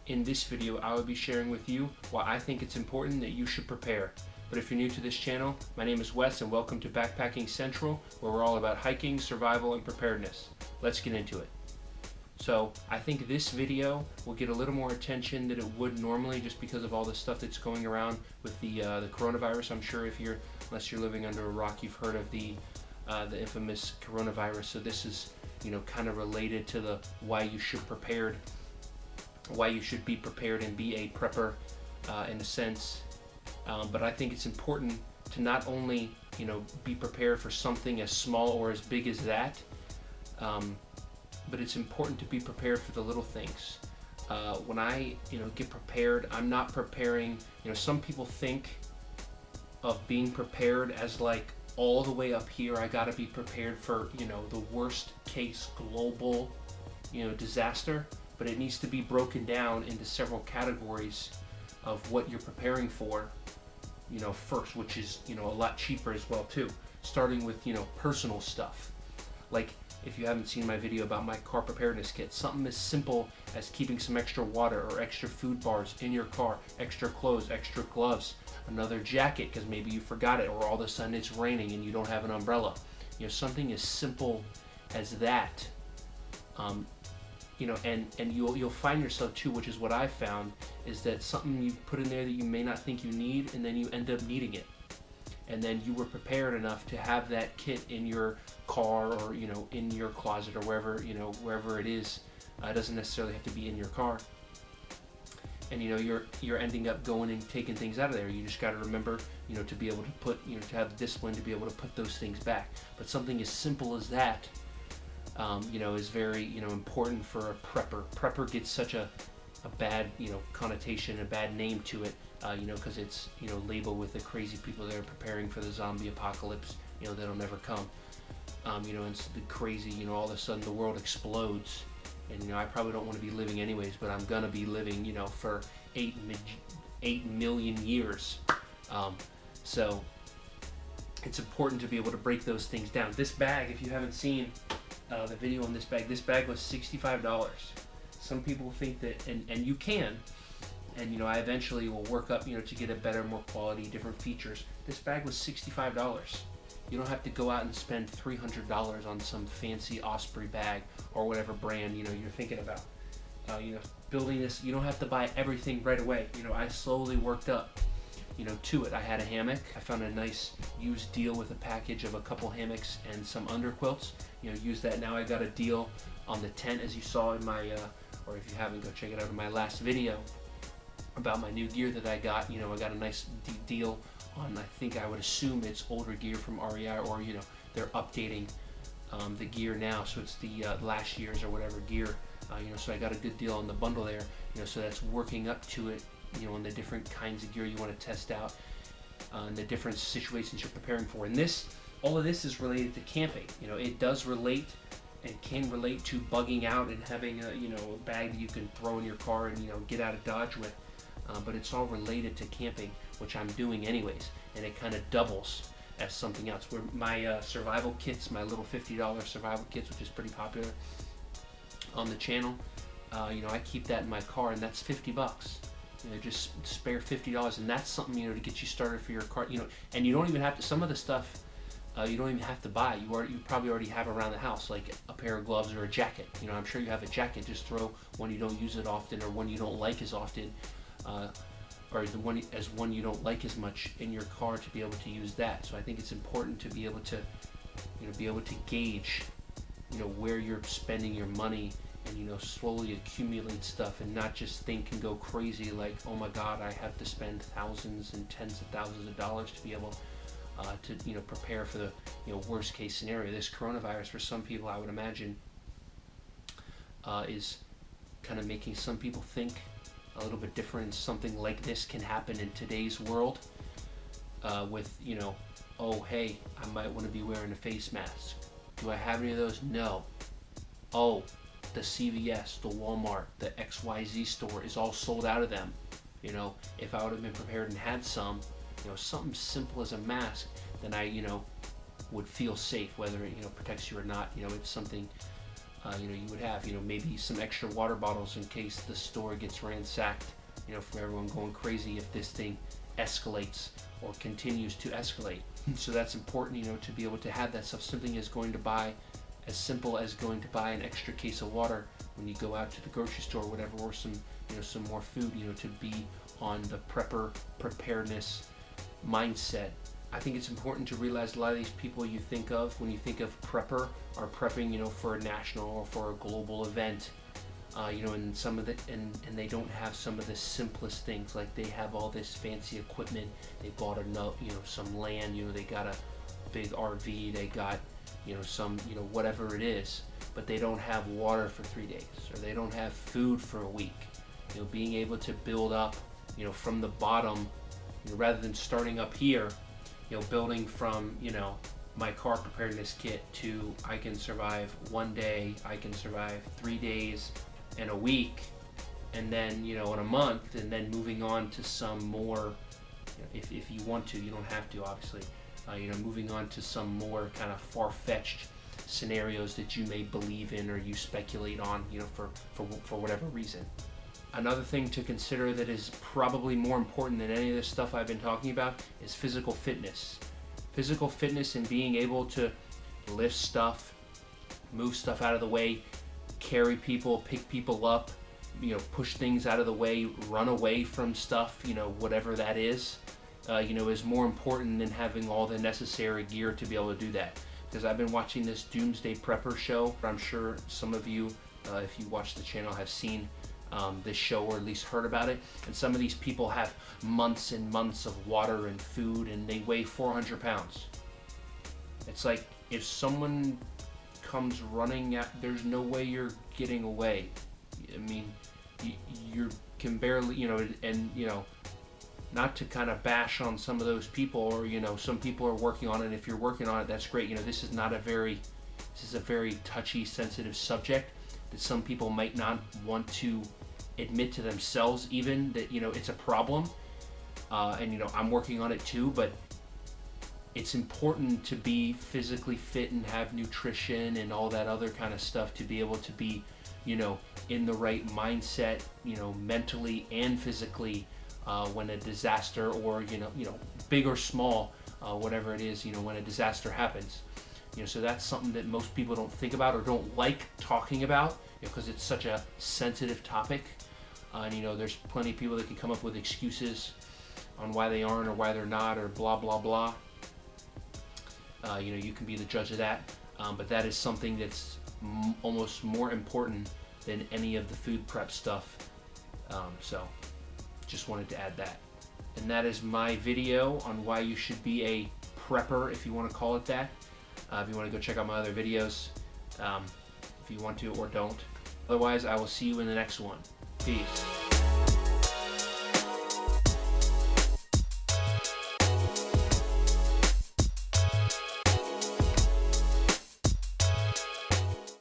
In this video, I will be sharing with you why I think it's important that you should prepare. But if you're new to this channel, my name is Wes and welcome to Backpacking Central, where we're all about hiking, survival, and preparedness. Let's get into it. So I think this video will get a little more attention than it would normally just because of all the stuff that's going around with the coronavirus. I'm sure unless you're living under a rock, you've heard of the infamous coronavirus. So this is, kind of related to the why you should be prepared and be a prepper in a sense. But I think it's important to not only, be prepared for something as small or as big as that, but it's important to be prepared for the little things. When I, get prepared, I'm not preparing, some people think of being prepared as like all the way up here. I gotta be prepared for, the worst case global, disaster. But it needs to be broken down into several categories of what you're preparing for, first, which is, a lot cheaper as well too. Starting with, personal stuff. Like if you haven't seen my video about my car preparedness kit, something as simple as keeping some extra water or extra food bars in your car, extra clothes, extra gloves, another jacket because maybe you forgot it, or all of a sudden it's raining and you don't have an umbrella. Something as simple as that. And you'll find yourself too, which is what I found, is that something you put in there that you may not think you need, and then you end up needing it. And then you were prepared enough to have that kit in your car or, in your closet or wherever it is. It doesn't necessarily have to be in your car. And, you're ending up going and taking things out of there. You just got to remember, to be able to put, to have the discipline to be able to put those things back. But something as simple as that, is very, important for a prepper. Prepper gets such a bad, connotation, a bad name to it, because it's, labeled with the crazy people that are preparing for the zombie apocalypse, that'll never come. And it's crazy, all of a sudden the world explodes. And, I probably don't want to be living anyways, but I'm going to be living, for 8 million years. So it's important to be able to break those things down. This bag, if you haven't seen the video on this bag was $65. Some people think that, and you can, and I eventually will work up, to get a better, more quality, different features. This bag was $65. You don't have to go out and spend $300 on some fancy Osprey bag or whatever brand, you're thinking about. Building this, you don't have to buy everything right away. I slowly worked up, to it. I had a hammock. I found a nice used deal with a package of a couple hammocks and some underquilts. Use that. Now I got a deal on the tent, as you saw in my, or if you haven't, go check it out in my last video about my new gear that I got. I got a nice deal on, I think I would assume it's older gear from REI, or, they're updating the gear now. So it's the last year's or whatever gear. So I got a good deal on the bundle there, so that's working up to it, on the different kinds of gear you want to test out, and the different situations you're preparing for. And all of this is related to camping. It does relate and can relate to bugging out and having a, a bag that you can throw in your car and, get out of Dodge with. But it's all related to camping, which I'm doing anyways, and it kind of doubles as something else. Where my survival kits, my little $50 survival kits, which is pretty popular on the channel, I keep that in my car, and that's $50. Just spare $50, and that's something, to get you started for your car, and you don't even have to, some of the stuff, you don't even have to buy. You probably already have around the house, like a pair of gloves or a jacket. I'm sure you have a jacket. Just throw one you don't use it often, or one you don't like as often, or the one you don't like as much in your car, to be able to use that. So I think it's important to be able to, gauge, where you're spending your money, and slowly accumulate stuff, and not just think and go crazy like, oh my God, I have to spend thousands and tens of thousands of dollars to be able to prepare for the worst case scenario. This coronavirus, for some people, I would imagine, is kind of making some people think a little bit different. Something like this can happen in today's world, with oh hey, I might want to be wearing a face mask. Do I have any of those? No. Oh, the CVS, the Walmart, the XYZ store is all sold out of them. If I would have been prepared and had some, something simple as a mask, then I, would feel safe, whether it, protects you or not. It's something You would have, maybe some extra water bottles in case the store gets ransacked, from everyone going crazy if this thing escalates or continues to escalate. So that's important, to be able to have that stuff. Something is going to buy, as simple as going to buy an extra case of water when you go out to the grocery store or whatever, or some more food, to be on the preparedness mindset. I think it's important to realize a lot of these people you think of when you think of prepper are prepping, for a national or for a global event, and some of the and they don't have some of the simplest things. Like they have all this fancy equipment. They bought some land. They got a big RV. They got some whatever it is, but they don't have water for 3 days, or they don't have food for a week. Being able to build up, from the bottom, rather than starting up here. Building from, my car preparedness kit to I can survive 1 day, I can survive 3 days and a week, and then, in a month, and then moving on to some more, if you want to, you don't have to, obviously, moving on to some more kind of far-fetched scenarios that you may believe in or you speculate on, for whatever reason. Another thing to consider that is probably more important than any of this stuff I've been talking about is physical fitness. Physical fitness and being able to lift stuff, move stuff out of the way, carry people, pick people up, push things out of the way, run away from stuff, whatever that is more important than having all the necessary gear to be able to do that. Because I've been watching this Doomsday Prepper show. I'm sure some of you, if you watch the channel, have seen this show or at least heard about it, and some of these people have months and months of water and food, and they weigh 400 pounds. It's like if someone comes running at, there's no way you're getting away. I mean, you can barely, and not to kind of bash on some of those people, or some people are working on it. If you're working on it, that's great. This is a very touchy, sensitive subject that some people might not want to admit to themselves even that it's a problem, and I'm working on it too, but it's important to be physically fit and have nutrition and all that other kind of stuff to be able to be in the right mindset, mentally and physically, when a disaster, or big or small, whatever it is, when a disaster happens. So that's something that most people don't think about or don't like talking about, because it's such a sensitive topic. And there's plenty of people that can come up with excuses on why they aren't or why they're not, or blah blah blah. You can be the judge of that, but that is something that's almost more important than any of the food prep stuff. So just wanted to add that. And that is my video on why you should be a prepper, if you want to call it that. If you want to go check out my other videos, if you want to or don't. Otherwise, I will see you in the next one. Peace.